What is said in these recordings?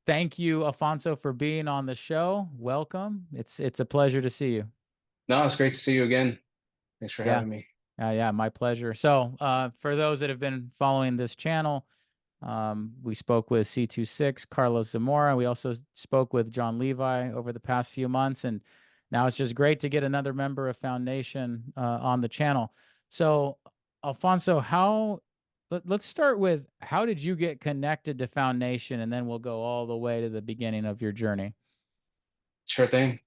thank you, Alfonso, for being on the show. Welcome. It's a pleasure to see you. No, it's great to see you again. Thanks for Yeah. having me. Yeah, my pleasure. So, for those that have been following this channel, we spoke with C26, Carlos Zamora. We also spoke with John Levi over the past few months, and now it's just great to get another member of Foundation on the channel. So, Alfonso, let's start with how did you get connected to Foundation, and then we'll go all the way to the beginning of your journey. Sure thing.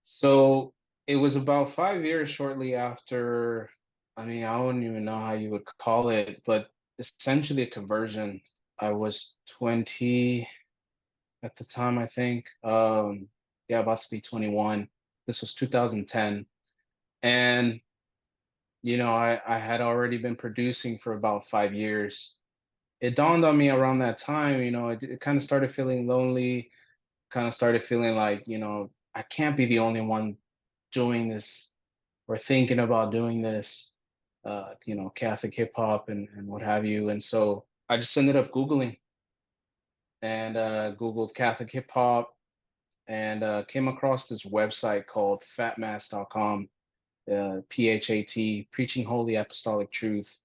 So it was about 5 years shortly after, I mean, I don't even know how you would call it, but essentially a conversion. I was 20 at the time, I think. Yeah, about to be 21. This was 2010. And, I had already been producing for about 5 years. It dawned on me around that time, it kind of started feeling lonely, kind of started feeling like, I can't be the only one doing this or thinking about doing this, Catholic hip hop and what have you. And so I just ended up Googling and Googled Catholic hip hop and came across this website called fatmass.com, PHAT, Preaching Holy Apostolic Truth.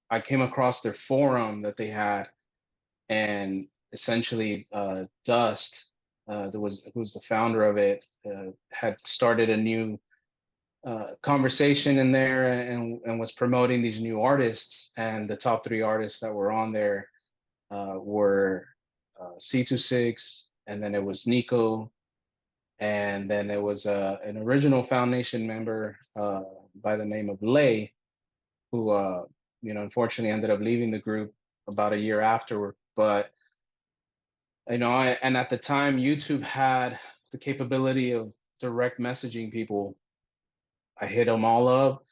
I came across their forum that they had, and essentially Dust, who was the founder of it, had started a new conversation in there and was promoting these new artists. And the top three artists that were on there were C26, and then it was Nico, and then it was an original Foundation member by the name of Lay, who unfortunately ended up leaving the group about a year afterward. But and at the time, YouTube had the capability of direct messaging people. I hit them all up,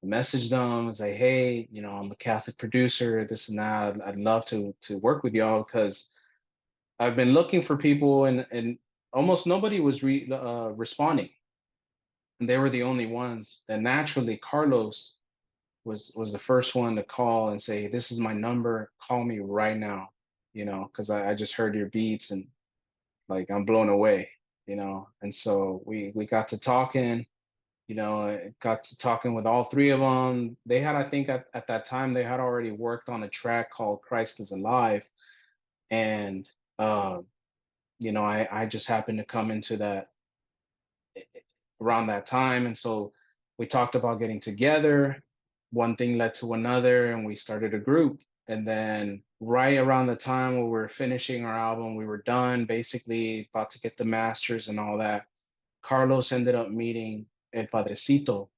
messaged them, say, hey, I'm a Catholic producer, this and that. I'd love to work with y'all because I've been looking for people, and almost nobody was responding, and they were the only ones. And naturally, Carlos was the first one to call and say, this is my number, call me right now, because I just heard your beats and like I'm blown away, And so we got to talking, got to talking with all three of them. They had, I think at that time, they had already worked on a track called Christ is Alive. And, I just happened to come into that around that time. And so we talked about getting together. One thing led to another, and we started a group. And then right around the time when we were finishing our album, we were done, basically about to get the masters and all that. Carlos ended up meeting El Padrecito,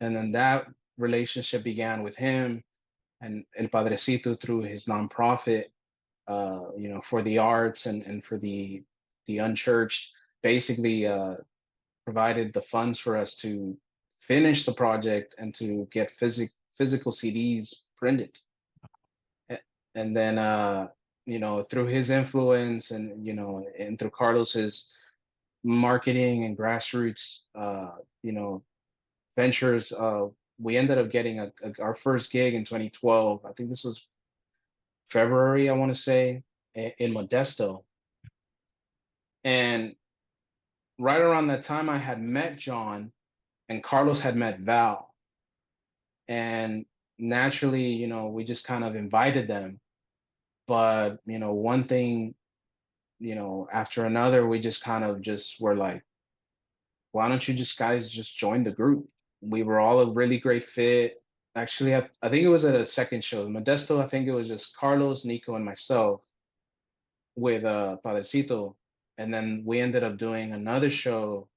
and then that relationship began with him and El Padrecito through his nonprofit, for the arts and for the unchurched, basically provided the funds for us to finish the project and to get physical CDs printed. And then, through his influence and through Carlos's marketing and grassroots, ventures, we ended up getting our first gig in 2012. I think this was February, I want to say, in Modesto. And right around that time, I had met John, and Carlos had met Val. And naturally, we just kind of invited them. But, one thing, after another, we just kind of just were like, why don't you just guys just join the group? We were all a really great fit. Actually, I think it was at a second show. Modesto, I think it was just Carlos, Nico, and myself with Padrecito. And then we ended up doing another show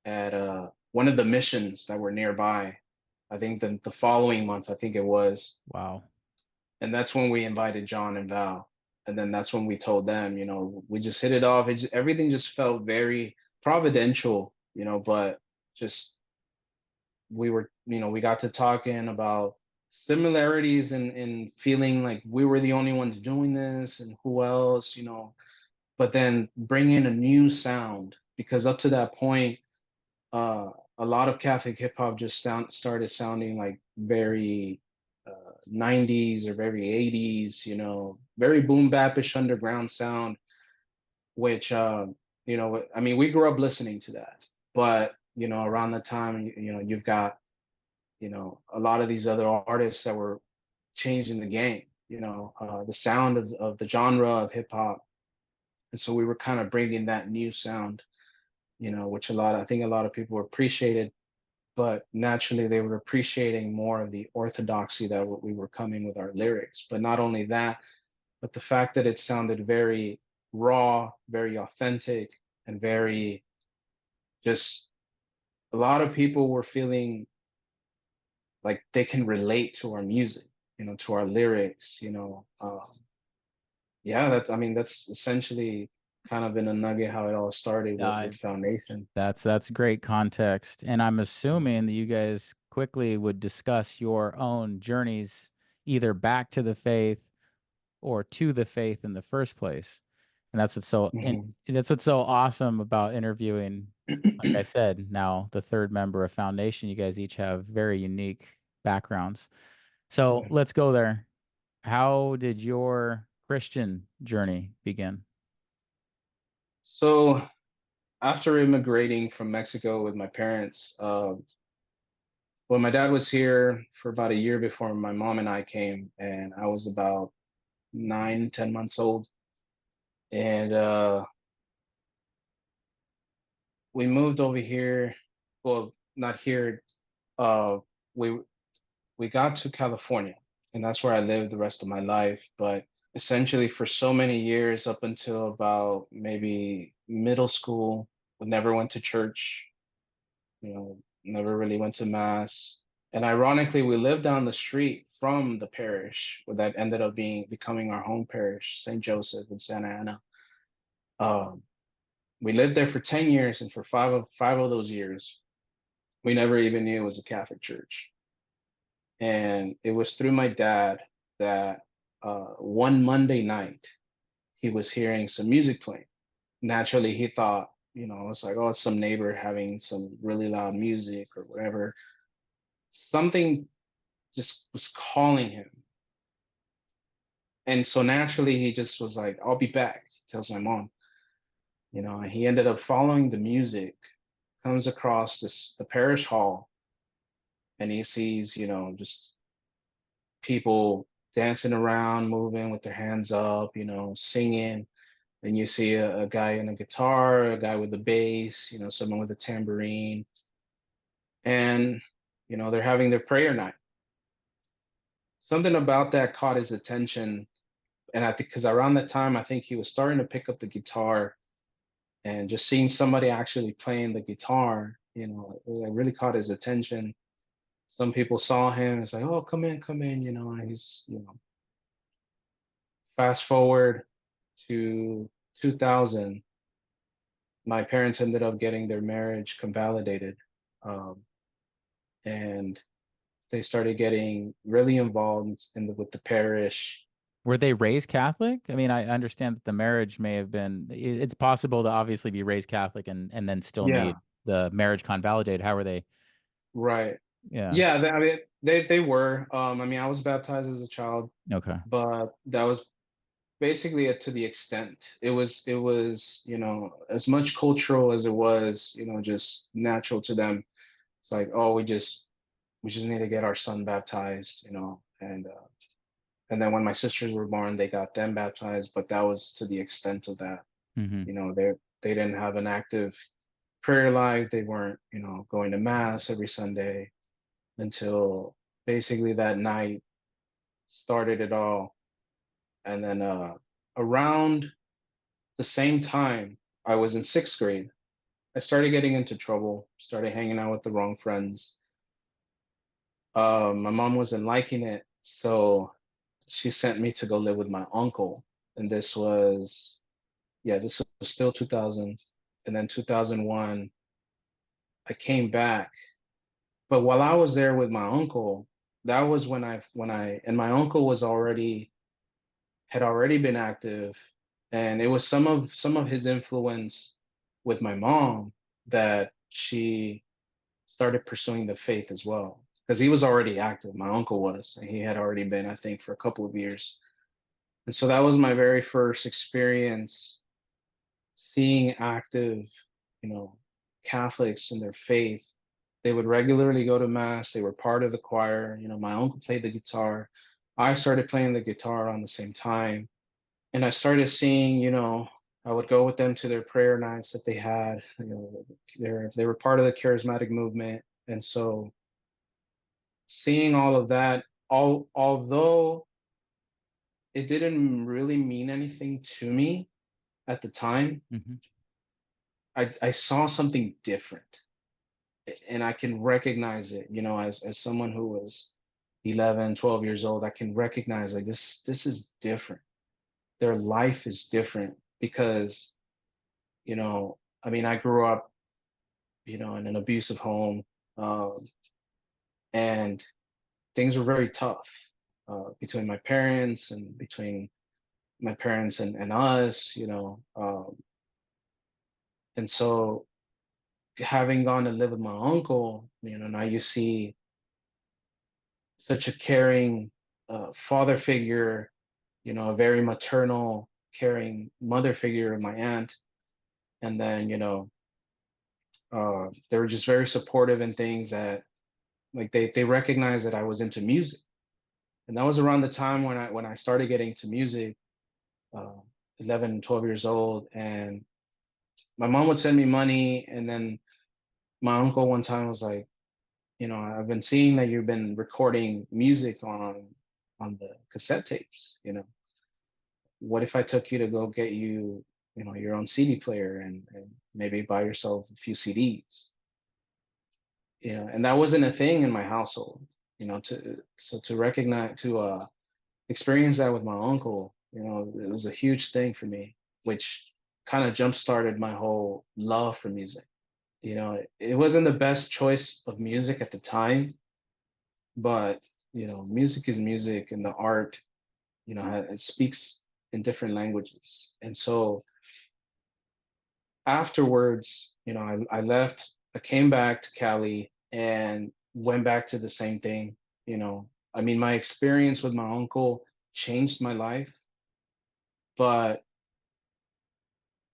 at one of the missions that were nearby. I think the following month, I think it was. Wow. And that's when we invited John and Val. And then that's when we told them, we just hit it off. Everything just felt very providential, but just we got to talking about similarities and feeling like we were the only ones doing this and who else, but then bring in a new sound, because up to that point, a lot of Catholic hip hop just started sounding like very 90s or very 80s, very boom bapish underground sound, which I mean, we grew up listening to that. But around the time, you've got a lot of these other artists that were changing the game, the sound of the genre of hip hop. And so we were kind of bringing that new sound, which I think a lot of people appreciated, but naturally they were appreciating more of the orthodoxy that we were coming with our lyrics. But not only that, but the fact that it sounded very raw, very authentic, and very just, a lot of people were feeling like they can relate to our music, to our lyrics, yeah, I mean, that's essentially kind of in a nugget how it all started Uh, with Foundation. that's great context. And I'm assuming that you guys quickly would discuss your own journeys either back to the faith or to the faith in the first place. And Mhm. that's what's so awesome about interviewing, like I said, now the third member of Foundation. You guys each have very unique backgrounds. So Yeah. let's go there. How did your Christian journey begin? So after immigrating from Mexico with my parents, well, my dad was here for about a year before my mom and I came, and I was about 9, 10 months old. And we moved over here. Well, not here. Uh, we we got to California, and that's where I lived the rest of my life. But essentially, for so many years, up until about maybe middle school, we never went to church. Never really went to mass. And ironically, we lived down the street from the parish that ended up becoming our home parish, St. Joseph in Santa Ana. Um, we lived there for 10 years, and for five of those years, we never even knew it was a Catholic church. And it was through my dad that one Monday night he was hearing some music playing. Naturally, he thought, it's like, oh, it's some neighbor having some really loud music or whatever. Something just was calling him. And so naturally, he just was like, I'll be back, he tells my mom. And he ended up following the music, comes across the parish hall, and he sees, just people dancing around, moving with their hands up, singing. And you see a guy in a guitar, a guy with a bass, someone with a tambourine. And, they're having their prayer night. Something about that caught his attention. And I think because around that time, I think he was starting to pick up the guitar, and just seeing somebody actually playing the guitar, it really caught his attention. Some people saw him. It's like, oh, come in, and he's, fast forward to 2000, my parents ended up getting their marriage convalidated. Um, and they started getting really involved with the parish. Were they raised Catholic? I mean, I understand that the marriage may have been, it's possible to obviously be raised Catholic and then still Yeah, need the marriage convalidated. How were they? right. Yeah. Yeah, I mean, they were. I mean, I was baptized as a child, Okay. but that was basically to the extent. It was as much cultural as it was just natural to them. It's like, oh, we just need to get our son baptized, and then when my sisters were born, they got them baptized, but that was to the extent of that. Hmm. They didn't have an active prayer life. They weren't going to mass every Sunday until basically that night started it all. And then around the same time, I was in sixth grade. I started getting into trouble, started hanging out with the wrong friends. My mom wasn't liking it, so she sent me to go live with my uncle. And this was still 2000. And then 2001, I came back. But while I was there with my uncle, that was and my uncle had already been active, and it was some of his influence with my mom that she started pursuing the faith as well. because he was already active. My uncle was, and he had already been, I think, for a couple of years. And so that was my very first experience seeing active, you know, Catholics in their faith. They would regularly go to mass. They were part of the choir. You know, my uncle played the guitar. I started playing the guitar around the same time. And I started seeing, you know, I would go with them to their prayer nights that they had. You know, they were part of the charismatic movement. And so seeing all of that, although it didn't really mean anything to me at the time, Hmm. I saw something different, and I can recognize it, you know, as someone who was 11, 12 years old. I can recognize like this is different. Their life is different because, you know, I mean, I grew up, you know, in an abusive home, um, and things were very tough between my parents and between my parents and us, you know. And so having gone to live with my uncle, you know, now you see such a caring father figure, you know, a very maternal, caring mother figure, my aunt. And then, you know, they were just very supportive in things that, like, they recognized that I was into music. And that was around the time when I started getting into music, uh, 11, 12 years old. And my mom would send me money, and then my uncle one time was like, you know, I've been seeing that you've been recording music on the cassette tapes, you know. What if I took you to go get you, you know, your own CD player, and maybe buy yourself a few CDs? You know, and that wasn't a thing in my household, you know, to recognize, to experience that with my uncle, you know, it was a huge thing for me, which kind of jump started my whole love for music. You know, it wasn't the best choice of music at the time, but you know, music is music, and the art, you know, it speaks in different languages. And so afterwards, you know, I left, I came back to Cali and went back to the same thing. You know, I mean, my experience with my uncle changed my life, but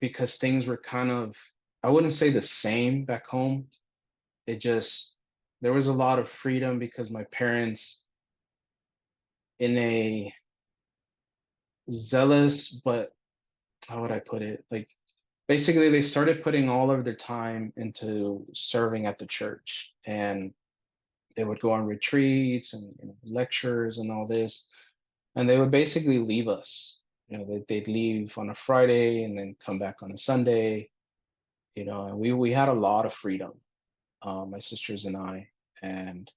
because things were kind of, I wouldn't say the same back home, it just, there was a lot of freedom because my parents, in a zealous, but how would I put it? Like, basically, they started putting all of their time into serving at the church, and they would go on retreats and, you know, lectures and all this, and they would basically leave us. You know, they'd leave on a Friday and then come back on a Sunday. You know, and we had a lot of freedom, my sisters and I, and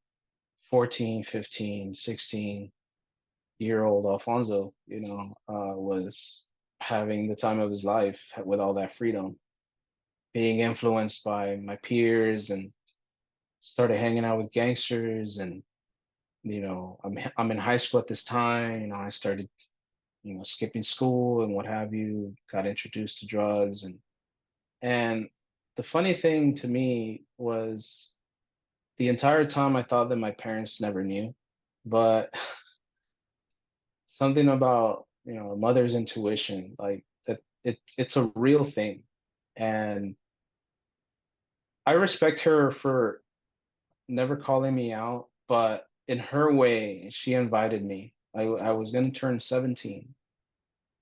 14, 15, 16-year old Alfonso, you know, was having the time of his life with all that freedom, being influenced by my peers, and started hanging out with gangsters. And you know, I'm in high school at this time. You know, I started, you know, skipping school and what have you, got introduced to drugs. And the funny thing to me was, the entire time I thought that my parents never knew, but something about, you know, a mother's intuition, like that, it's a real thing. And I respect her for never calling me out, but in her way, she invited me. I was going to turn 17,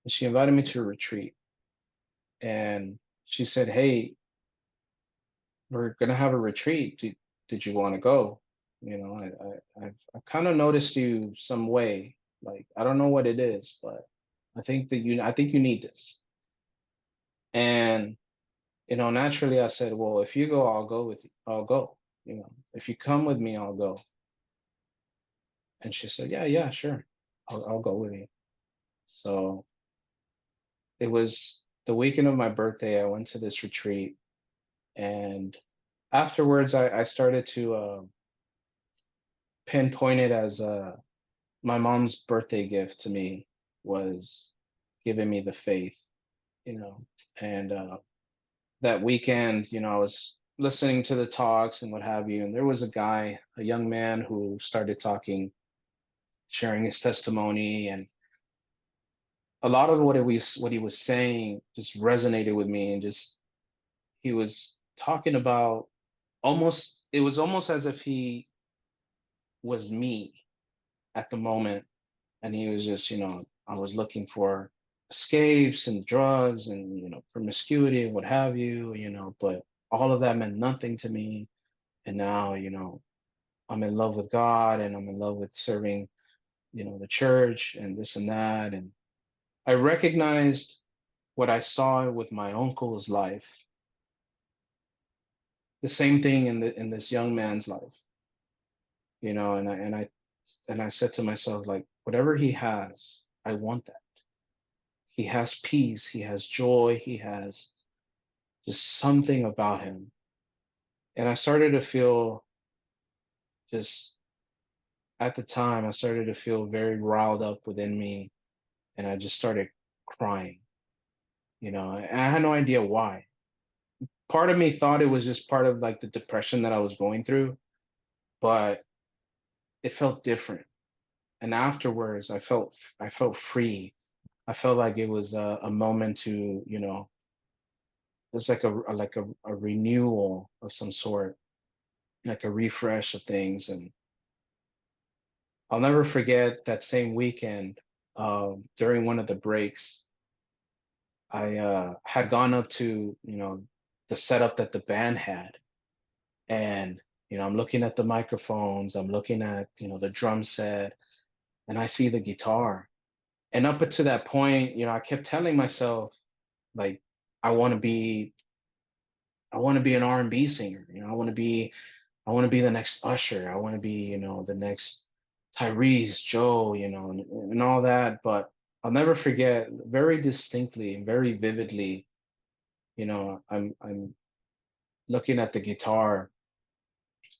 and she invited me to a retreat. And she said, "Hey, we're going to have a retreat. Did you want to go? You know, I've kind of noticed you some way. Like, I don't know what it is, but I think you need this." And, you know, naturally I said, "Well, if you go, I'll go with you. I'll go. You know, if you come with me, I'll go." And she said, "Yeah, yeah, sure. I'll go with you." So it was the weekend of my birthday. I went to this retreat, and afterwards, I started to pinpoint it as my mom's birthday gift to me was giving me the faith, you know. And that weekend, you know, listening to the talks and what have you. And there was a guy, a young man, who started talking, sharing his testimony, and a lot of what he was saying just resonated with me. And just, he was talking about, almost, it was almost as if he was me at the moment. And he was just, I was looking for escapes and drugs and, promiscuity and what have you, but all of that meant nothing to me. And now, I'm in love with God, and I'm in love with serving, the church and this and that. And I recognized what I saw with my uncle's life, the same thing in this young man's life, and I said to myself, like, whatever he has, I want that. He has peace, he has joy, he has just something about him. And I started to feel, just at the time, I started to feel very riled up within me, and I just started crying. And I had no idea why. Part of me thought it was just part of like the depression that I was going through, but it felt different. And afterwards, I felt free. I felt like it was a moment to, it's like a renewal of some sort, like a refresh of things. And I'll never forget that same weekend, during one of the breaks, I had gone up to, the setup that the band had. And, I'm looking at the microphones, I'm looking at, the drum set, and I see the guitar. And up to that point, I kept telling myself, like, I want to be, I want to be an R&B singer. I want to be the next Usher. I want to be, the next Tyrese, Joe, and all that. But I'll never forget, very distinctly and very vividly, I'm looking at the guitar,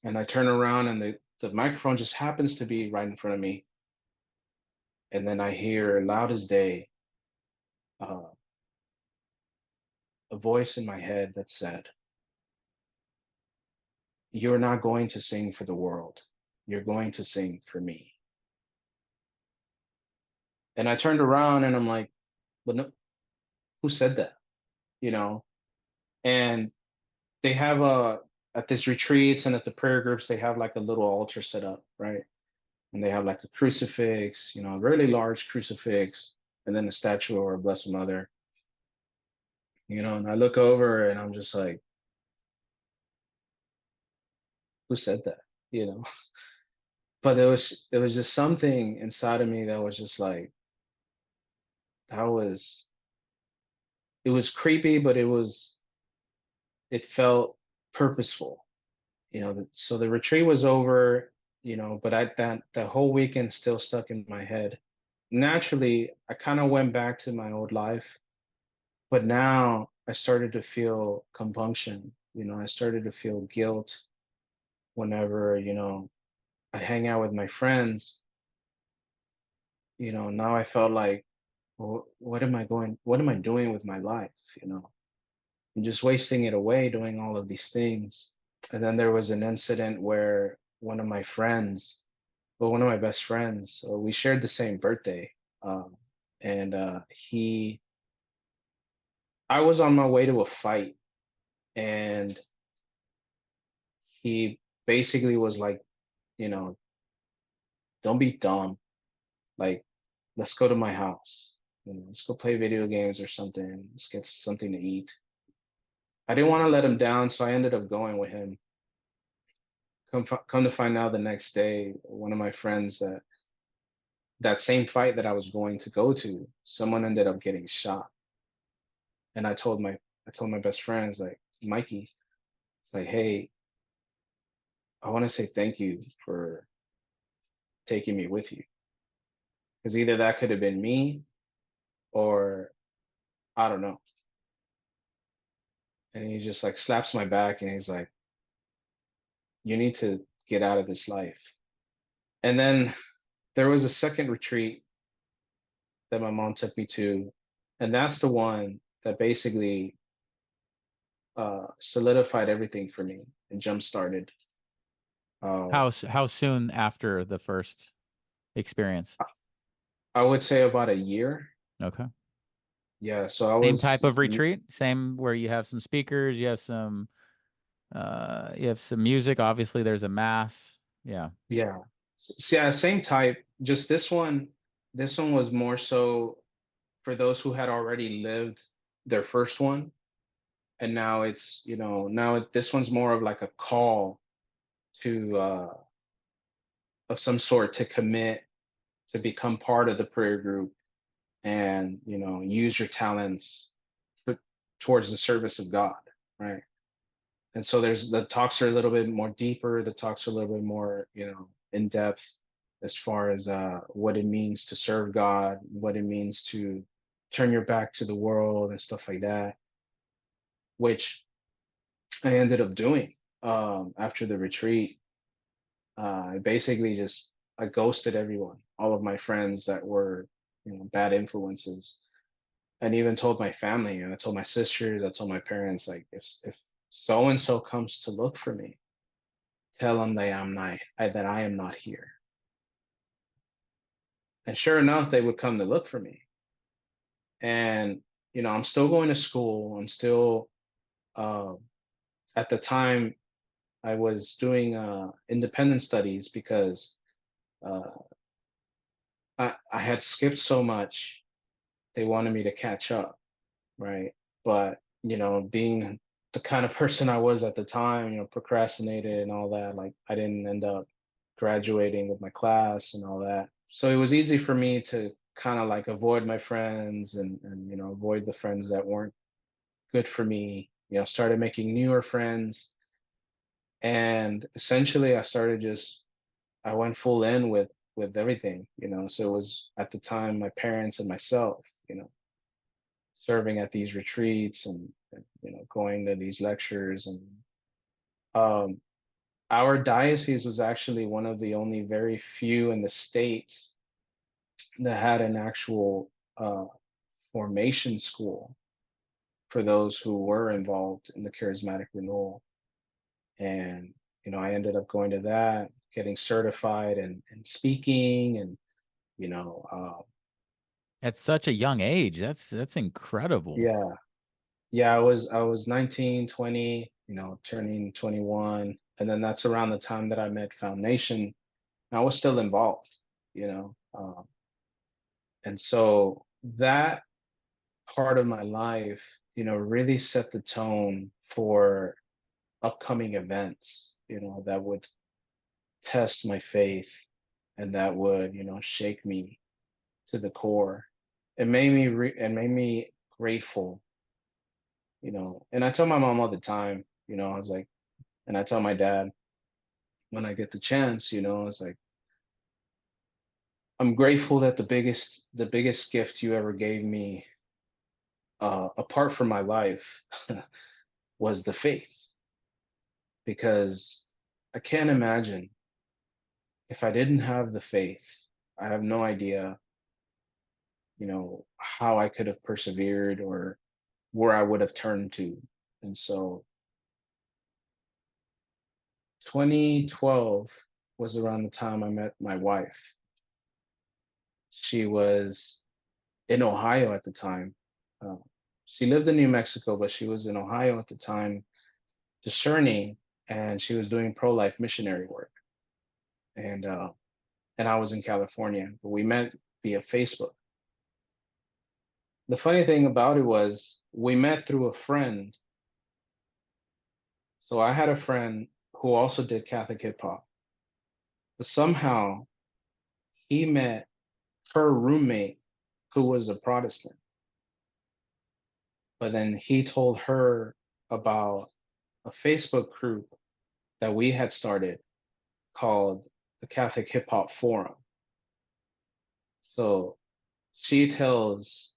and I turn around, and the microphone just happens to be right in front of me. And then I hear loud as day, uh, a voice in my head that said, "You're not going to sing for the world. You're going to sing for me." And I turned around, and I'm like, "But no, who said that?" You know? And they have at this retreats and at the prayer groups, they have like a little altar set up, right? And they have like a crucifix, a really large crucifix, and then a statue of our Blessed Mother, and I look over, and I'm just like, who said that? You know? But there was just something inside of me that was just like, that was it was creepy, but it felt purposeful. So the retreat was over, but that whole weekend still stuck in my head. Naturally, I kind of went back to my old life, but now I started to feel compunction. I started to feel guilt whenever, I hang out with my friends. Now I felt like, well, what am I doing with my life? I'm just wasting it away doing all of these things. And then there was an incident where one of my best friends, we shared the same birthday. And I was on my way to a fight, and he basically was like, you know, don't be dumb. Like, let's go to my house. Let's go play video games or something. Let's get something to eat. I didn't want to let him down, so I ended up going with him. Come to find out, the next day, one of my friends, that same fight that I was going to go to, someone ended up getting shot. And I told my best friends, like, Mikey, it's like, hey, I want to say thank you for taking me with you. Because either that could have been me, or I don't know. And he just like slaps my back, and he's like, you need to get out of this life. And then there was a second retreat that my mom took me to. And that's the one that basically solidified everything for me and jump started. How soon after the first experience? I would say about a year. Okay. Yeah, so I Same was type of retreat, same where you have some speakers, you have some music. Obviously, there's a mass. Yeah. yeah. Yeah, same type. Just this one was more so for those who had already lived their first one. And now it's, this one's more of like a call to of some sort to commit to become part of the prayer group and, use your talents for, towards the service of God, right? And so there's the talks are a little bit more deeper, the talks are a little bit more, in depth as far as what it means to serve God, what it means to turn your back to the world and stuff like that, which I ended up doing after the retreat. I basically just I ghosted everyone, all of my friends that were, bad influences, and even told my family, and I told my sisters, I told my parents, like if so and so comes to look for me, tell them that I am not here. And sure enough, they would come to look for me. And I'm still going to school. I'm still uh, at the time I was doing independent studies because uh, I had skipped so much. They wanted me to catch up, right? But being the kind of person I was at the time, procrastinated and all that, like I didn't end up graduating with my class and all that. So it was easy for me to kind of like avoid my friends and avoid the friends that weren't good for me. Started making newer friends, and essentially I went full in with everything. So it was at the time my parents and myself, serving at these retreats and going to these lectures, and um our diocese was actually one of the only very few in the states that had an actual formation school for those who were involved in the Charismatic Renewal. And I ended up going to that, getting certified and speaking, and you know uh, At such a young age. That's incredible. yeah, yeah, I was 19, 20, turning 21, and then that's around the time that I met Foundation. I was still involved, you know and so that part of my life, really set the tone for upcoming events, that would test my faith and that would, shake me to the core. It made me grateful, and I tell my mom all the time, I was like, and I tell my dad when I get the chance, it's like, I'm grateful that the biggest gift you ever gave me, apart from my life, was the faith, because I can't imagine if I didn't have the faith. I have no idea, how I could have persevered or where I would have turned to. And so 2012 was around the time I met my wife. She was in Ohio at the time. Uh, she lived in New Mexico, but she was in Ohio at the time, discerning, and she was doing pro-life missionary work. And I was in California, but we met via Facebook. The funny thing about it was we met through a friend. So I had a friend who also did Catholic hip hop, but somehow he met her roommate who was a Protestant. But then he told her about a Facebook group that we had started called the Catholic Hip Hop Forum. So she tells,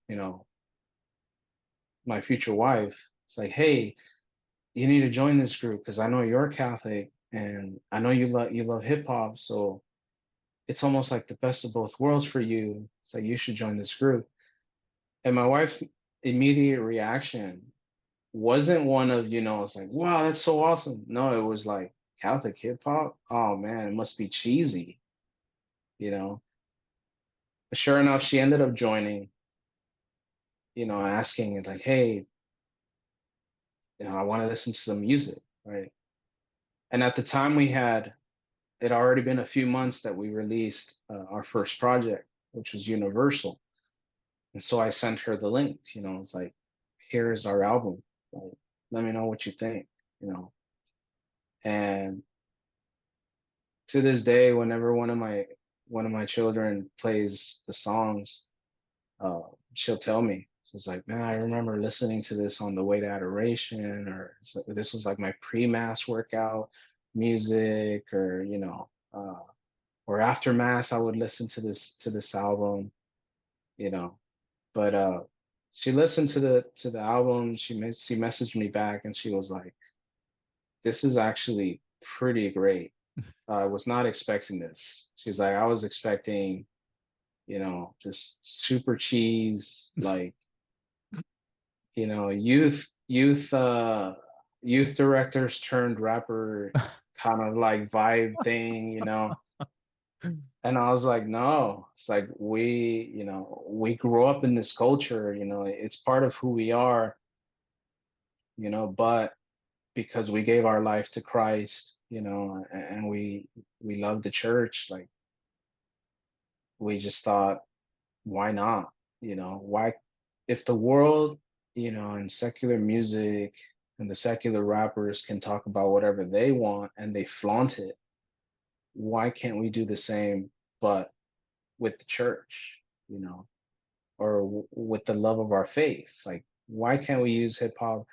my future wife, it's like, hey, you need to join this group because I know you're Catholic and I know you love hip hop. So it's almost like the best of both worlds for you. So you should join this group. And my wife's immediate reaction wasn't one of, it's like, wow, that's so awesome. No, it was like Catholic hip hop. Oh man, it must be cheesy, you know. But sure enough, she ended up joining, asking it like, hey, I want to listen to some music, right? And at the time it already been a few months that we released our first project, which was Universal. And so I sent her the link, it's like, here's our album. Like, let me know what you think, you know. And to this day, whenever one of my children plays the songs, uh, she'll tell me, she's like, man, I remember listening to this on the way to adoration, or this was like my pre-mass workout music, or or after mass, I would listen to this album, you know. But she listened to the album. She messaged me back, and she was like, "This is actually pretty great. I was not expecting this." She's like, "I was expecting, just super cheese, like, youth directors turned rapper kind of like vibe thing." And I was like, no, it's like we grew up in this culture, it's part of who we are, but because we gave our life to Christ, and we love the church, like we just thought, why not? Why, if the world, and secular music and the secular rappers can talk about whatever they want and they flaunt it, why can't we do the same, but with the church, or with the love of our faith? Like, why can't we use hip hop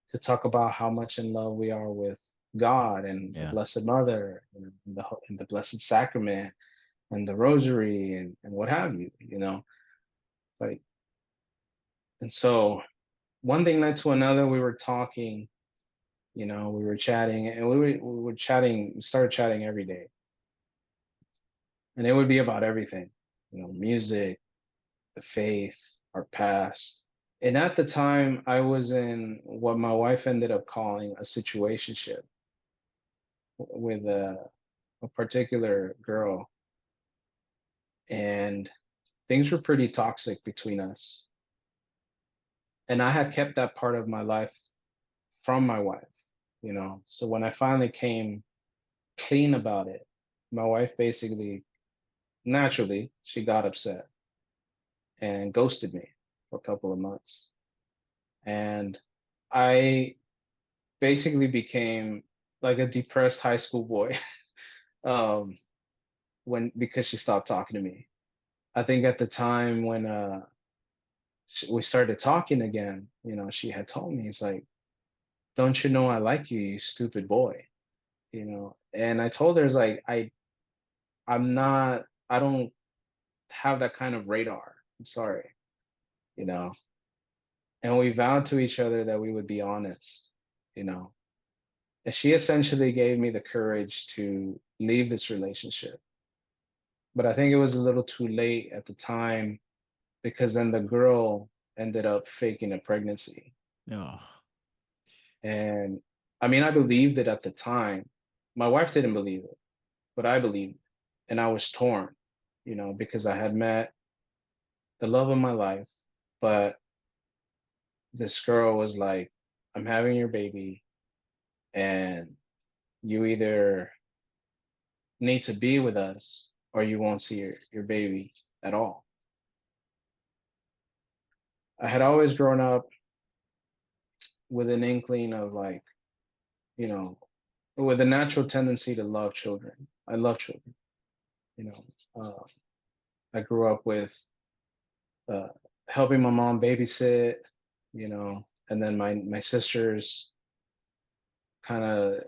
to talk about how much in love we are with God and the Yeah. Blessed Mother, and the Blessed Sacrament and the Rosary, and what have you, like, and so one thing led to another. We were talking, we were chatting, and we started chatting every day, and it would be about everything, music, the faith, our past. And at the time, I was in what my wife ended up calling a situationship with a particular girl. And things were pretty toxic between us. And I had kept that part of my life from my wife, So when I finally came clean about it, my wife basically, naturally, she got upset and ghosted me for a couple of months. And I basically became like a depressed high school boy, um, because she stopped talking to me. I think at the time when we started talking again, she had told me, it's like, don't you know I like you, you stupid boy, And I told her, it's like, I don't have that kind of radar. I'm sorry, you know. And we vowed to each other that we would be honest, you know. And she essentially gave me the courage to leave this relationship. But I think it was a little too late at the time, because then the girl ended up faking a pregnancy. Oh. And I mean, I believed it at the time. My wife didn't believe it, but I believed it. And I was torn, because I had met the love of my life, but this girl was like, I'm having your baby, and you either need to be with us or you won't see your baby at all. I had always grown up with an inkling of, like, you know, with a natural tendency to love children. I love children, you know. I grew up with uh, helping my mom babysit, and then my sisters kind of,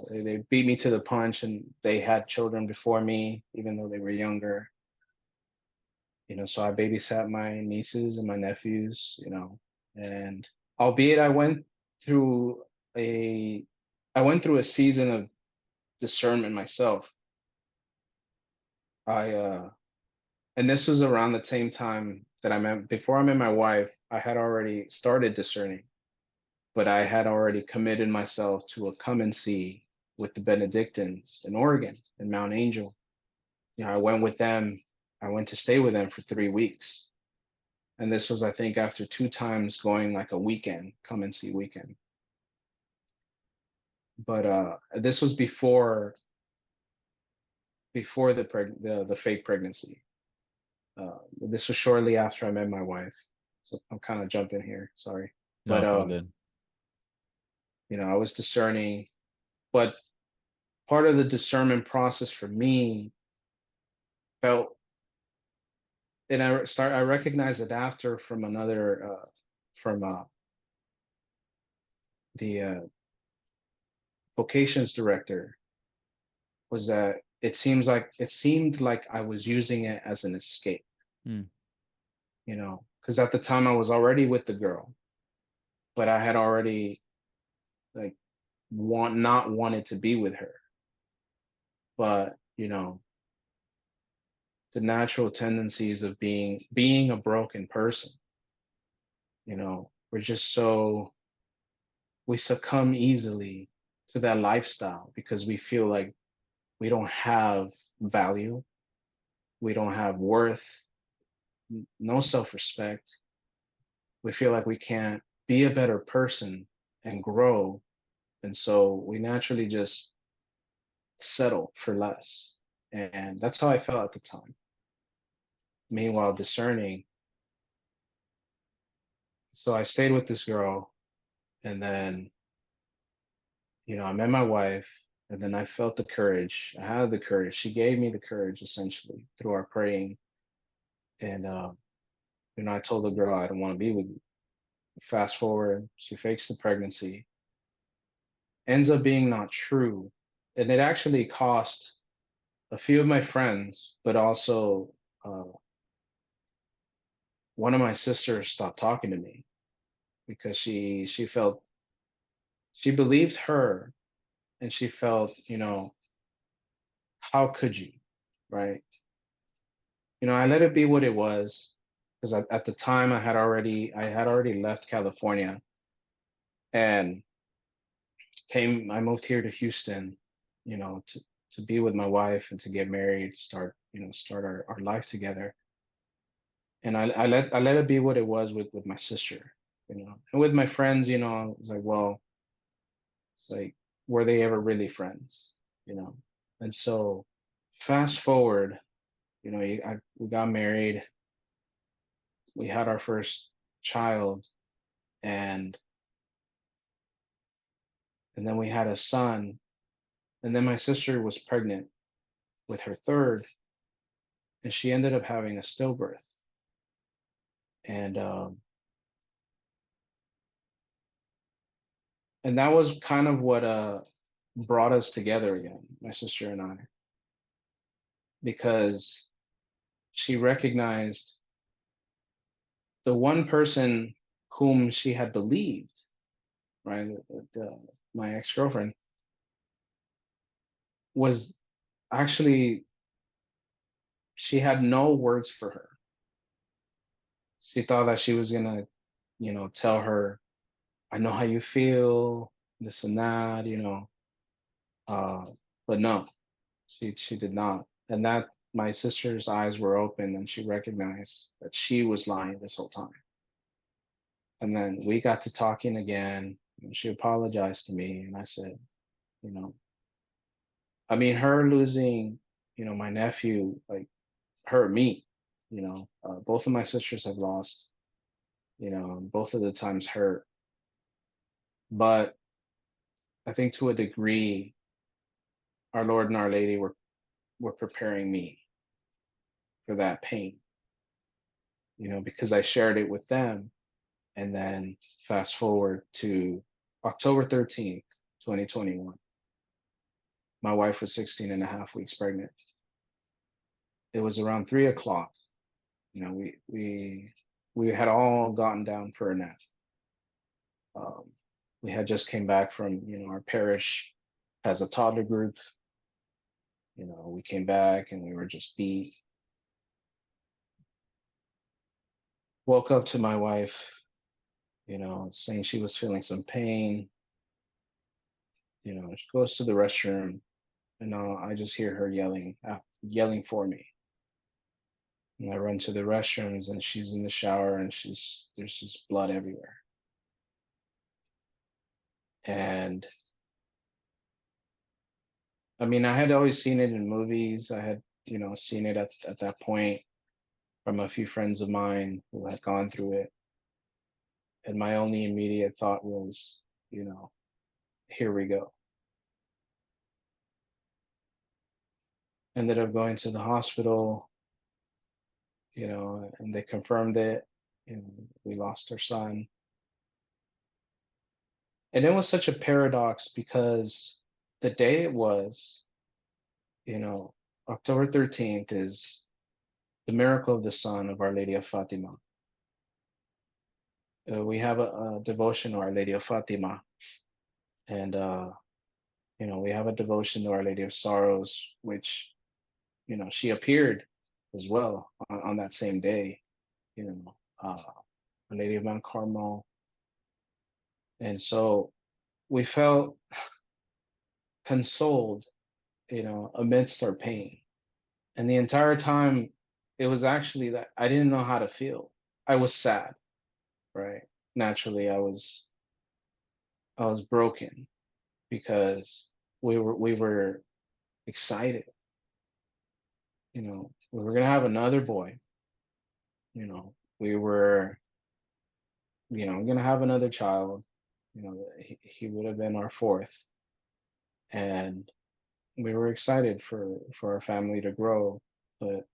they beat me to the punch, and they had children before me, even though they were younger. So I babysat my nieces and my nephews, and albeit through a I went through a season of discernment myself. I and this was around the same time that before I met my wife, I had already started discerning. but I had already committed myself to a come and see with the Benedictines in Oregon, in Mount Angel. I went with them. I went to stay with them for 3 weeks. And this was, I think, after 2 times going like a weekend, come and see weekend. But this was before the fake pregnancy. This was shortly after I met my wife. So I'm kind of jumping here, sorry. No, But it's all good. I was discerning, but part of the discernment process for me felt, and I recognized it after from another from the vocations director, was that it seemed like I was using it as an escape, Mm. Because at the time I was already with the girl, but I had already like not wanted to be with her. But the natural tendencies of being a broken person, we're just we succumb easily to that lifestyle because we feel like we don't have value, we don't have worth, no self-respect. We feel like we can't be a better person and grow, and so we naturally just settle for less. And that's how I felt at the time. Meanwhile, discerning, so I stayed with this girl, and then I met my wife, and then I felt the courage. I had the courage. She gave me the courage essentially through our praying. And I told the girl I don't want to be with you. Fast forward, she fakes the pregnancy, ends up being not true. And it actually cost a few of my friends, but also uh, one of my sisters stopped talking to me because she felt, she believed her, and she felt, how could you, right? I let it be what it was, because at the time I had already left California and I moved here to Houston, to be with my wife and to get married, start our life together. And I let it be what it was with my sister, and with my friends, I was like, well, it's like, were they ever really friends, you know? And so fast forward, we got married, we had our first child, and then we had a son, and then my sister was pregnant with her third, and she ended up having a stillbirth. And that was kind of what brought us together again, my sister and I, because she recognized the one person whom she had believed, right? My ex-girlfriend was actually, she had no words for her. She thought that she was gonna, tell her, I know how you feel, this and that, uh, but no, she did not. And that, my sister's eyes were open, and she recognized that she was lying this whole time. And then we got to talking again, and she apologized to me, and I said, you know, I mean, her losing, my nephew, like, hurt me. Both of my sisters have lost, both of the times hurt. But I think to a degree, our Lord and Our Lady were preparing me for that pain, because I shared it with them. And then fast forward to October 13th, 2021. My wife was 16 and a half weeks pregnant. It was around 3 o'clock. We had all gotten down for a nap. Um, we had just came back from, our parish has a toddler group. We came back and we were just beat. Woke up to my wife saying she was feeling some pain. She goes to the restroom, and I just hear her yelling for me. And I run to the restrooms, and she's in the shower, and there's just blood everywhere. And I mean, I had always seen it in movies. I had, seen it at that point from a few friends of mine who had gone through it. And my only immediate thought was, here we go. Ended up going to the hospital, and they confirmed it. We lost our son. And it was such a paradox because the day it was, you know, October 13th is the miracle of the Son of Our Lady of Fatima. We have a devotion to Our Lady of Fatima, and we have a devotion to Our Lady of Sorrows, which she appeared as well on that same day. Our Lady of Mount Carmel, and so we felt consoled, amidst our pain. And the entire time, it was actually that I didn't know how to feel. I was sad, right? Naturally, I was broken because we were excited. We were gonna have another boy. We were, gonna have another child. He would have been our fourth, and we were excited for our family to grow. But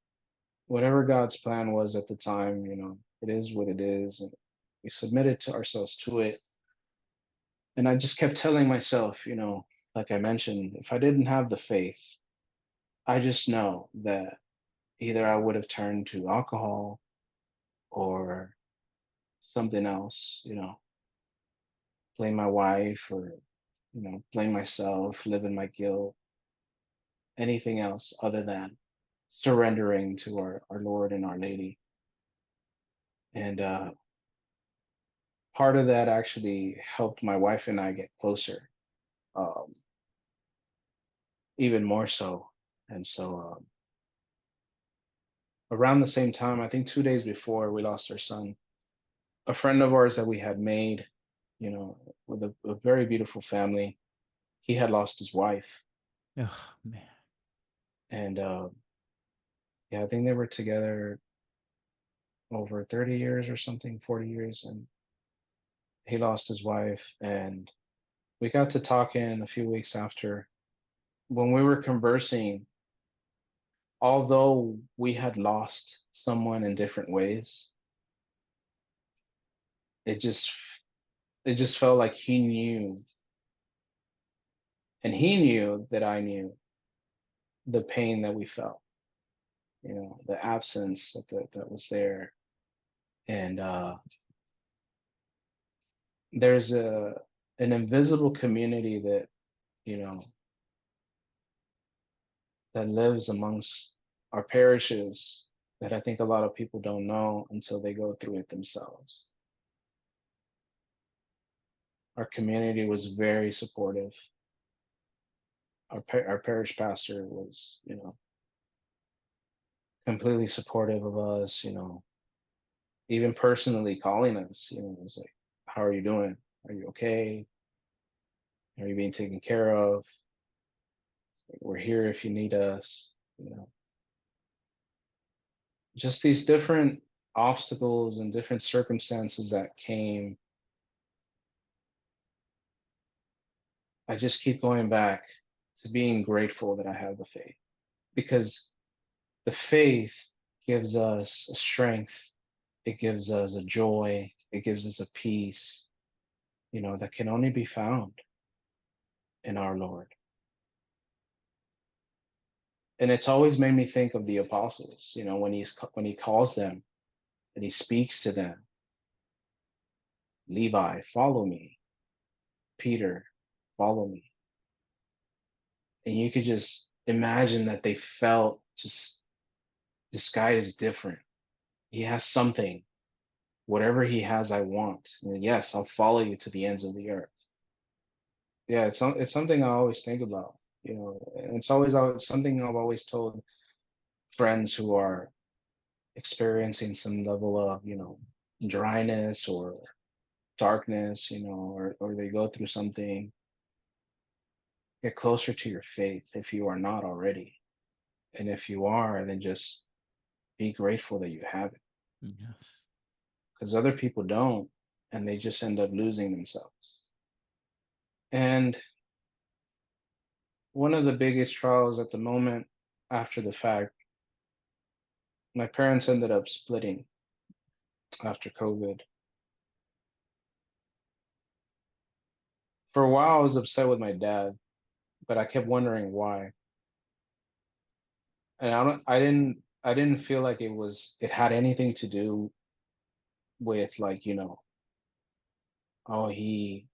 whatever God's plan was at the time, it is what it is, and we submitted to ourselves to it. And I just kept telling myself, like I mentioned, if I didn't have the faith, I just know that either I would have turned to alcohol or something else, blame my wife or, blame myself, live in my guilt, anything else other than surrendering to our Lord and Our Lady. And part of that actually helped my wife and I get closer, um, even more so. And so around the same time, I think 2 days before we lost our son, a friend of ours that we had made, with a very beautiful family, he had lost his wife. Oh man. And yeah, I think they were together over 30 years or something, 40 years. And he lost his wife. And we got to talking a few weeks after. When we were conversing, although we had lost someone in different ways, it just it just felt like he knew, and he knew that I knew the pain that we felt, the absence that was there. And there's an invisible community that, you know, that lives amongst our parishes that I think a lot of people don't know until they go through it themselves. Our community was very supportive. Our parish pastor was, completely supportive of us, even personally calling us, was like, how are you doing? Are you okay? Are you being taken care of? We're here if you need us, just these different obstacles and different circumstances that came. I just keep going back to being grateful that I have the faith, because the faith gives us a strength, it gives us a joy, it gives us a peace, that can only be found in our Lord. And it's always made me think of the apostles, when he calls them and he speaks to them. Levi, follow me. Peter, follow me. And you could just imagine that they felt just, this guy is different. He has something whatever he has, I want. And yes, I'll follow you to the ends of the earth. Yeah, it's something I always think about, you know, and it's always something I've always told friends who are experiencing some level of, you know, dryness or darkness, you know, or they go through something. Get closer to your faith if you are not already. And if you are, then just be grateful that you have it, Yes. because other people don't, and they just end up losing themselves. And one of the biggest trials at the moment, after the fact, my parents ended up splitting after COVID. For a while, I was upset with my dad, but I kept wondering why. And I didn't feel like it had anything to do with, like, you know, oh, he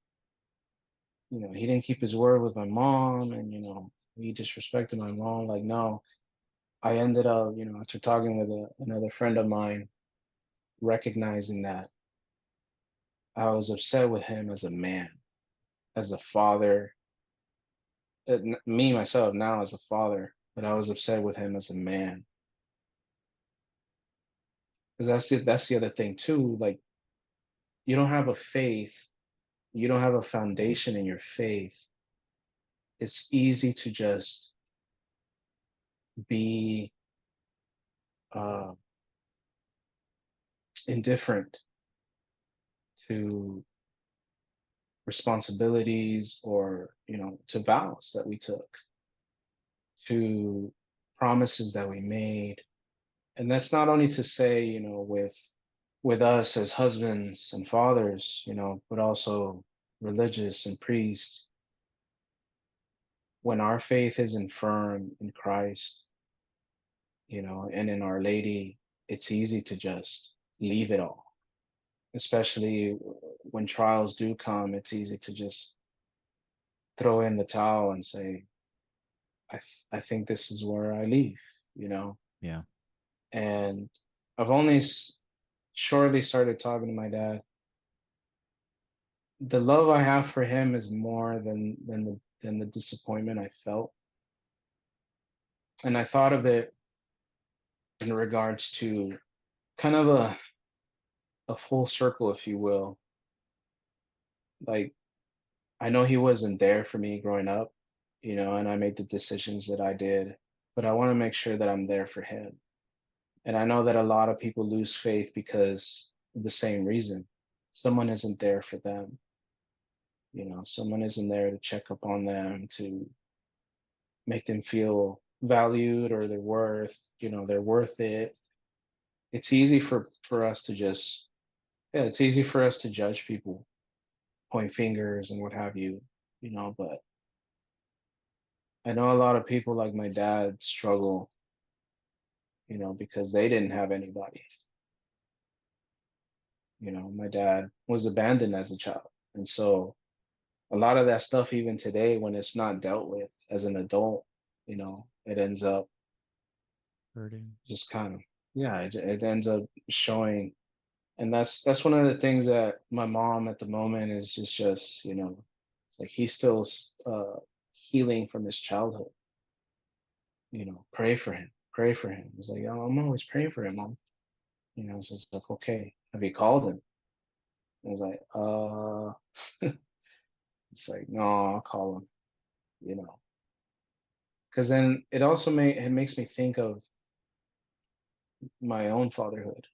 didn't keep his word with my mom, and, you know, he disrespected my mom. Like, no, I ended up, you know, after talking with another friend of mine, recognizing that I was upset with him as a man, as a father, me myself now as a father, but I was upset with him as a man. Because that's the other thing too. Like, you don't have a faith, you don't have a foundation in your faith. It's easy to just be uh, indifferent to responsibilities, or, you know, to vows that we took, to promises that we made. And that's not only to say, you know, with us as husbands and fathers, you know, but also religious and priests. When our faith isn't firm in Christ, you know, and in Our Lady, it's easy to just leave it all. Especially when trials do come, it's easy to just throw in the towel and say, I think this is where I leave, you know. Yeah. And I've only shortly started talking to my dad. The love I have for him is more than the disappointment I felt. And I thought of it in regards to kind of a full circle, if you will. Like, I know he wasn't there for me growing up, you know, and I made the decisions that I did, but I want to make sure that I'm there for him. And I know that a lot of people lose faith because of the same reason. Someone isn't there for them, you know, someone isn't there to check up on them, to make them feel valued, or they're worth, you know, they're worth it. It's easy for us to just, yeah, it's easy for us to judge people, point fingers and what have you know, but I know a lot of people like my dad struggle, you know, because they didn't have anybody. You know, my dad was abandoned as a child. And so a lot of that stuff, even today, when it's not dealt with as an adult, you know, it ends up Hurting. just kind of, yeah, it ends up showing. And that's one of the things that my mom at the moment is just, you know, it's like he's still healing from his childhood. You know, pray for him, pray for him. It's like, oh, I'm always praying for him, mom. You know, so it's like, okay, have you called him? And it's like, it's like, no, I'll call him, you know. Because then it makes me think of my own fatherhood.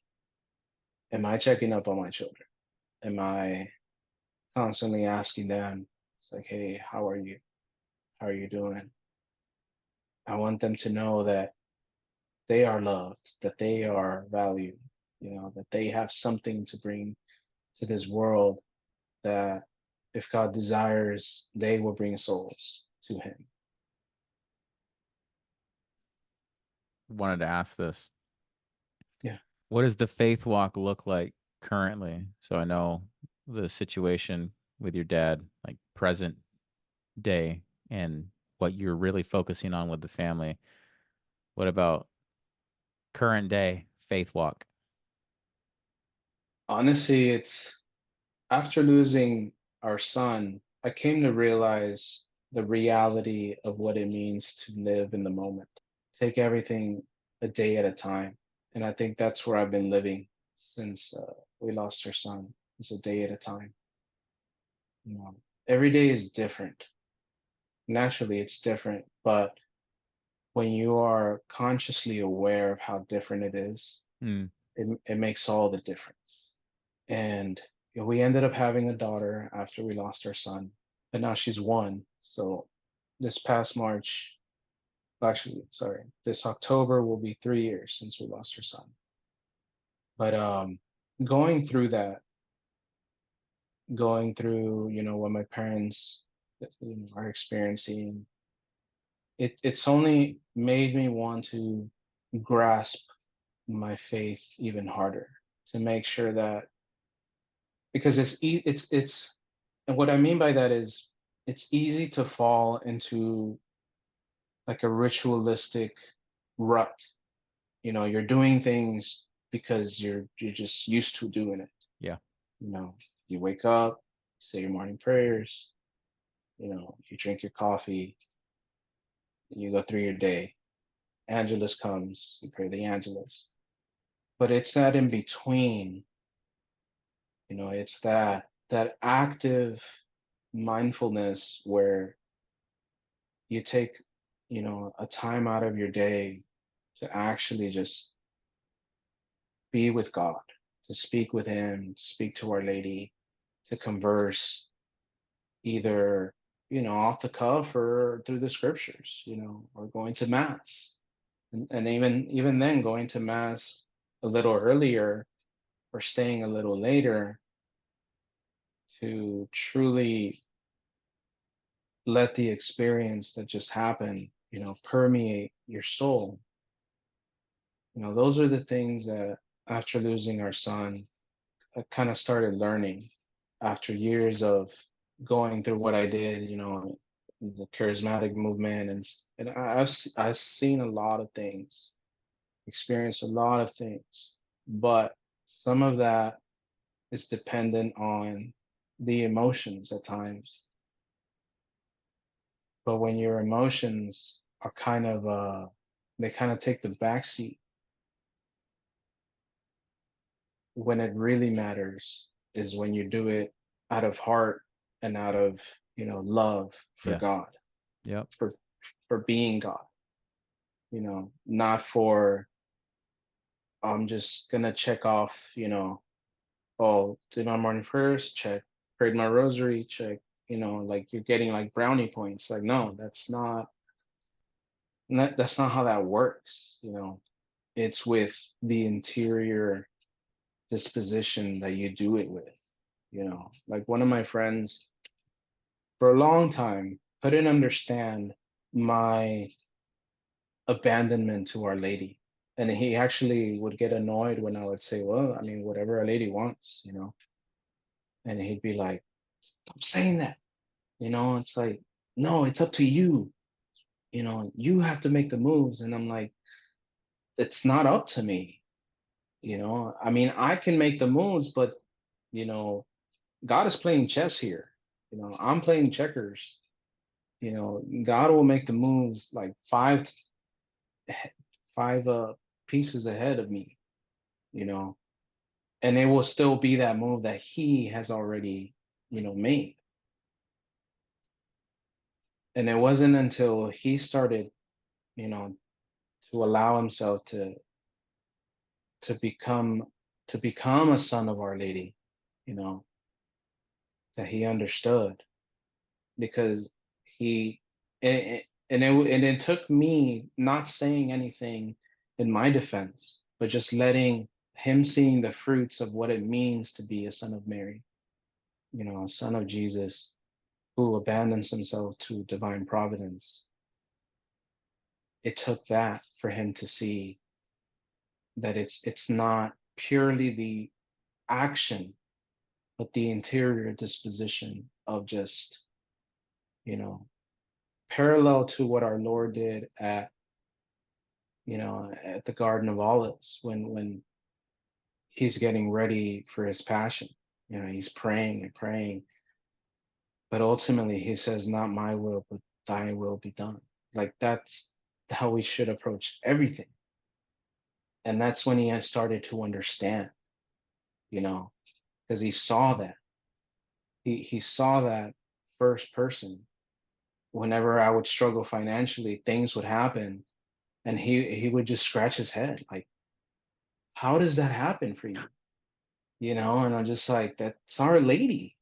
Am I checking up on my children? Am I constantly asking them? It's like, hey, how are you? How are you doing? I want them to know that they are loved, that they are valued, you know, that they have something to bring to this world, that if God desires, they will bring souls to him. Wanted to ask this. Yeah. What does the faith walk look like currently? So I know the situation with your dad, like present day, and what you're really focusing on with the family. What about current day faith walk? Honestly, it's after losing our son, I came to realize the reality of what it means to live in the moment, take everything a day at a time. And I think that's where I've been living since we lost our son. It's a day at a time. You know, every day is different. Naturally, it's different, but when you are consciously aware of how different it is, Mm. it makes all the difference. And we ended up having a daughter after we lost our son, but now she's one. So this past March, actually, sorry, this October will be 3 years since we lost our son. But going through that, going through, what my parents are experiencing, it's only made me want to grasp my faith even harder to make sure that because it's and what I mean by that is it's easy to fall into like a ritualistic rut. You're doing things because you're just used to doing it. Yeah. You know, you wake up, say your morning prayers, you drink your coffee, you go through your day. Angelus comes, you pray the Angelus. But it's that in between, it's that active mindfulness where you take a time out of your day to actually just be with God, to speak with him, speak to our lady, to converse either off the cuff or through the scriptures, or going to mass. And even then going to mass a little earlier or staying a little later to truly let the experience that just happened permeate your soul. Those are the things that after losing our son, I kind of started learning after years of going through what I did, the charismatic movement, and I've seen a lot of things, experienced a lot of things, but some of that is dependent on the emotions at times. But when your emotions are they kind of take the backseat, when it really matters is when you do it out of heart and out of love for Yes. God, Yep. for being God, not for I'm just gonna check off, oh, did my morning prayers, check, prayed my rosary, check, like you're getting like brownie points. Like, no, that's not how that works. It's with the interior disposition that you do it with. Like one of my friends for a long time couldn't understand my abandonment to Our Lady. And he actually would get annoyed when I would say, well, I mean, whatever Our Lady wants, and he'd be like, stop saying that. It's like, no, it's up to you. You have to make the moves. And I'm like, it's not up to me. I mean, I can make the moves, but, you know, God is playing chess here. I'm playing checkers. God will make the moves like five pieces ahead of me, you know, and it will still be that move that he has already, made. And it wasn't until he started, you know, to allow himself to become to become a son of Our Lady, you know, that he understood because he and it took me not saying anything in my defense, but just letting him seeing the fruits of what it means to be a son of Mary, a son of Jesus who abandons himself to divine providence. It took that for him to see that it's not purely the action, but the interior disposition of just, you know, parallel to what our Lord did at the Garden of Olives when he's getting ready for his passion. He's praying and praying, but ultimately he says, "Not my will, but thy will be done." Like that's how we should approach everything. And that's when he has started to understand, you know, because he saw that. He saw that first person. Whenever I would struggle financially, things would happen, and he would just scratch his head, like, "How does that happen for you?" And I'm just like, "That's Our Lady."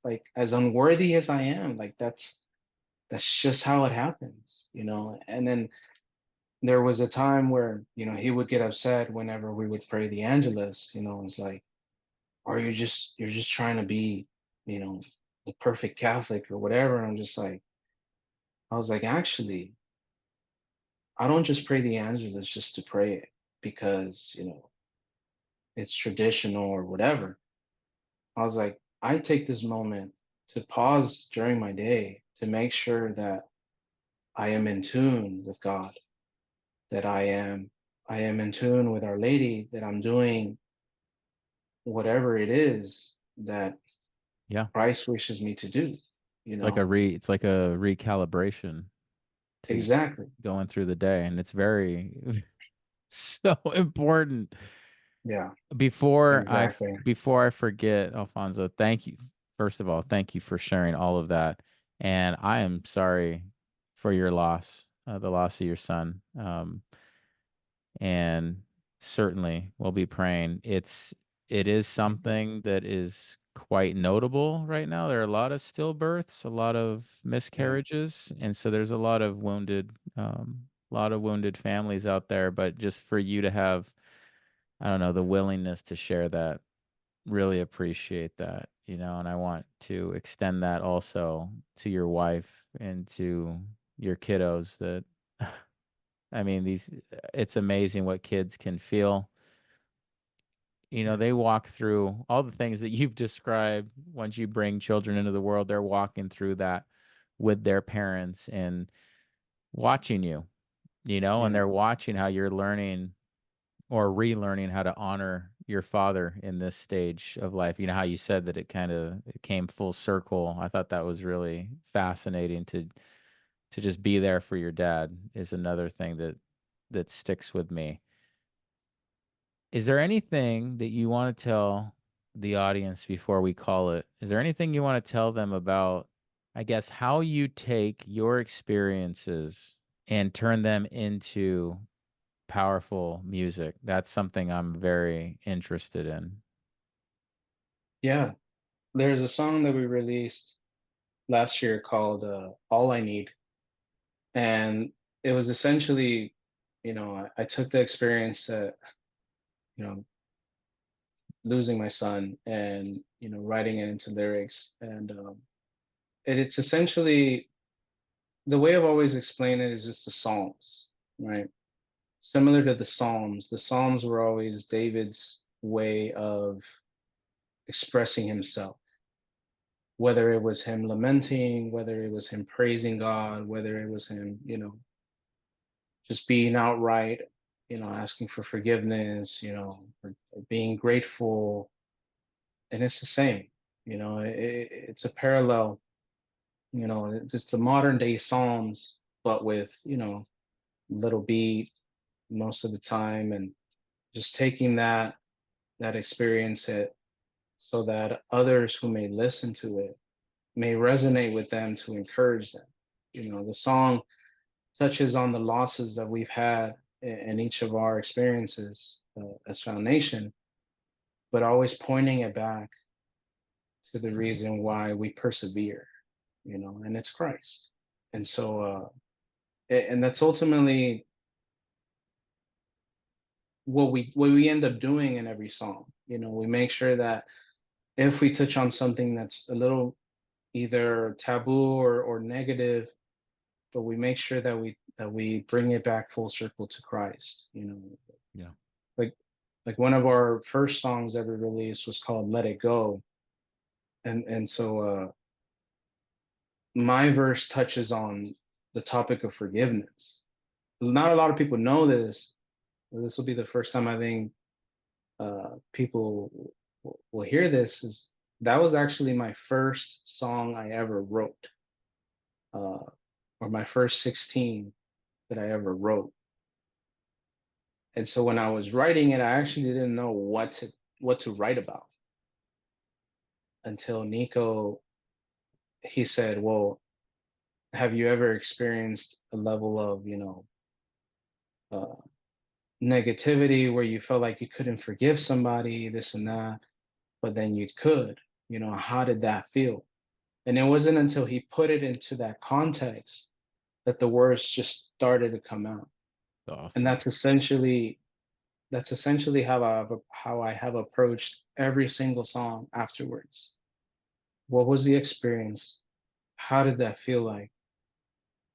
Like, as unworthy as I am, like that's just how it happens. And then there was a time where he would get upset whenever we would pray the Angelus. It's like, "Or you're just trying to be, you know, the perfect Catholic or whatever." And I was like, "Actually, I don't just pray the Angelus just to pray it because, it's traditional or whatever." I was like, "I take this moment to pause during my day to make sure that I am in tune with God, that I am in tune with Our Lady, that I'm doing whatever it is that Yeah. Christ wishes me to do, you know." It's like a recalibration to Exactly. going through the day, and it's very so important. Yeah, Before exactly. before I forget, Alfonso, thank you. First of all, thank you for sharing all of that. And I am sorry for your loss, the loss of your son. And certainly we'll be praying. It is something that is quite notable right now. There are a lot of stillbirths, a lot of Yeah, miscarriages, and so there's a lot of wounded families out there. But just for you to have, I don't know, the willingness to share that, really appreciate that, and I want to extend that also to your wife and to your kiddos that I mean, it's amazing what kids can feel. yeah, They walk through all the things that you've described. Once you bring children into the world, they're walking through that with their parents and watching and yeah, they're watching how you're learning or relearning how to honor your father in this stage of life. You know how you said that it came full circle. I thought that was really fascinating to just be there for your dad is another thing that sticks with me. Is there anything that you want to tell the audience before we call it? Is there anything you want to tell them about, I guess, how you take your experiences and turn them into powerful music? That's something I'm very interested in. yeah. There's a song that we released last year called "All I Need," and it was essentially, I took the experience that, you know, losing my son, and writing it into lyrics, and it's essentially, the way I've always explained it is just the Psalms, right? Similar to the Psalms were always David's way of expressing himself, whether it was him lamenting, whether it was him praising God, whether it was him, just being outright, asking for forgiveness, or being grateful. And it's the same, it's a parallel, just the modern day Psalms, but with, little beat most of the time, and just taking that experience it so that others who may listen to it may resonate with them, to encourage them. The song touches on the losses that we've had in each of our experiences as Foundation, but always pointing it back to the reason why we persevere, and it's Christ. And so, and that's ultimately what we end up doing in every song. We make sure that if we touch on something that's a little either taboo or negative, but we make sure that we bring it back full circle to Christ. Yeah. Like one of our first songs ever released was called "Let It Go," and so my verse touches on the topic of forgiveness. Not a lot of people know this. This will be the first time, I think, people will hear this, is that was actually my first song I ever wrote, uh, or my first 16 that I ever wrote. And so when I was writing it, I actually didn't know what to write about until Nico, he said, "Well, have you ever experienced a level of, uh, negativity where you felt like you couldn't forgive somebody, this and that, but then you could? How did that feel?" And it wasn't until he put it into that context that the words just started to come out. And Awesome. that's essentially how I have approached every single song afterwards. What was the experience? How did that feel like?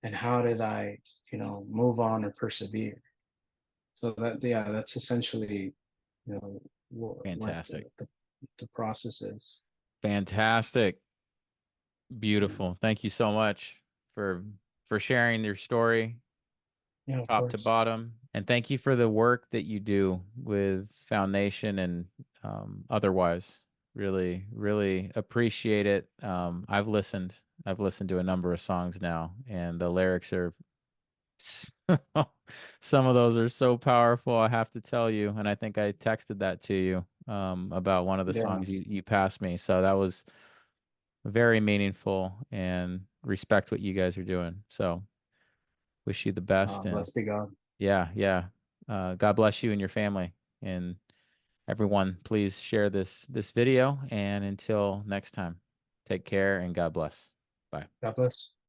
And how did I, move on or persevere? So yeah, that's essentially, what the, Fantastic. the process is. Fantastic. Yeah. Beautiful. Thank you so much for sharing your story, Yeah, of top to course. bottom. And thank you for the work that you do with Foundation and otherwise. Really, really appreciate it. I've listened to a number of songs now, and the lyrics are some of those are so powerful, I have to tell you. And I think I texted that to you about one of the Yeah. songs you passed me. So that was very meaningful, and respect what you guys are doing. So wish you the best, and Blessed be God. yeah, yeah. God bless you and your family, and everyone. Please share this video, and until next time, take care and God bless. Bye. God bless.